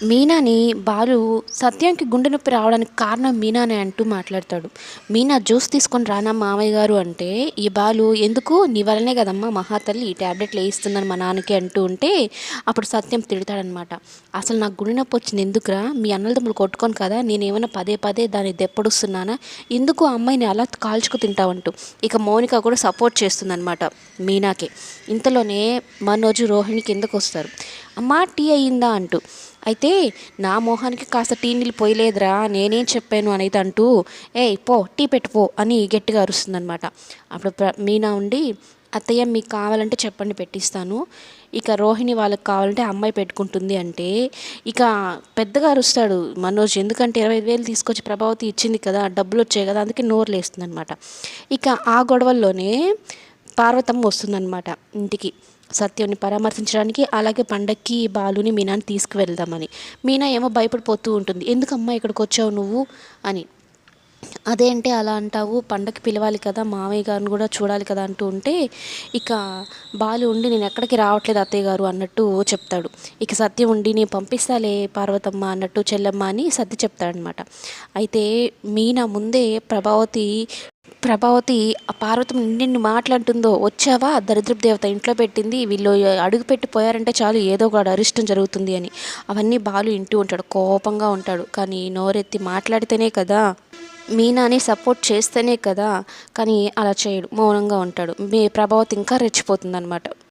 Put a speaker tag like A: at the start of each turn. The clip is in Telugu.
A: మీనాని బాలు సత్యంకి గుండె నొప్పి రావడానికి కారణం మీనానే అంటూ మాట్లాడతాడు. మీనా జ్యూస్ తీసుకొని రానా మామయ్య గారు అంటే, ఈ బాలు ఎందుకు నీ వల్లనే కదమ్మా మహాతల్లి ఈ ట్యాబ్లెట్లు వేయిస్తుందని మా నాన్నకి అంటూ ఉంటే, అప్పుడు సత్యం తిడతాడనమాట. అసలు నాకు గుండె నొప్పి వచ్చింది ఎందుకురా, మీ అన్నదమ్ములు కొట్టుకొని కదా, నేనేమైనా పదే పదే దాన్ని దెప్పడుస్తున్నానా, ఎందుకు ఆ అమ్మాయిని అలా కాల్చుకు తింటావంటూ. ఇక మౌనిక కూడా సపోర్ట్ చేస్తుందన్నమాట మీనాకి. ఇంతలోనే మనోజు రోహిణి కిందకు వస్తారు. అమ్మా టీ అయ్యిందా అంటూ. అయితే నా మొహానికి కాస్త టీ నీళ్ళు పోయలేదురా, నేనేం చెప్పాను అనేది అంటూ, ఏయ్ పో టీ పెట్టుపో అని గట్టిగా అరుస్తుందనమాట. అప్పుడు మీనా ఉండి, అత్తయ్య మీకు కావాలంటే చెప్పండి పెట్టిస్తాను, ఇక రోహిణి వాళ్ళకి కావాలంటే అమ్మాయి పెట్టుకుంటుంది అంటే, ఇక పెద్దగా అరుస్తాడు మనోజ్. ఎందుకంటే 25,000 తీసుకొచ్చి ప్రభావతి ఇచ్చింది కదా, డబ్బులు వచ్చాయి కదా, అందుకే నోరు లేస్తుంది అనమాట. ఇక ఆ గొడవల్లోనే పార్వతమ్మ వస్తుందన్నమాట ఇంటికి సత్యంని పరామర్శించడానికి. అలాగే పండక్కి బాలుని మీనాని తీసుకువెళ్దామని. మీనా ఏమో భయపడిపోతూ ఉంటుంది. ఎందుకమ్మా ఇక్కడికి వచ్చావు నువ్వు అని. అదేంటి అలా అంటావు, పండగకి పిలవాలి కదా, మామయ్య గారిని కూడా చూడాలి కదా అంటూ ఉంటే, ఇక బాలు ఉండి నేను ఎక్కడికి రావట్లేదు అత్తయ్య గారు అన్నట్టు చెప్తాడు. ఇక సత్యం ఉండి నేను పంపిస్తాలే పార్వతమ్మ అన్నట్టు చెల్లెమ్మ అని సర్ది చెప్తాడనమాట. అయితే మీనా ముందే ప్రభావతి ఆ పార్వతం నిన్ను మాట్లాడుతుందో, వచ్చావా దరిద్రపు దేవత ఇంట్లో పెట్టింది, వీళ్ళు అడుగు పెట్టి పోయారంటే చాలు ఏదో ఒక అరిష్టం జరుగుతుంది అని. అవన్నీ బాలు ఇంటూ ఉంటాడు, కోపంగా ఉంటాడు. కానీ నోరెత్తి మాట్లాడితేనే కదా, మీనాని సపోర్ట్ చేస్తేనే కదా, కానీ అలా చేయడు, మౌనంగా ఉంటాడు. ప్రభావతి ఇంకా రెచ్చిపోతుంది అనమాట.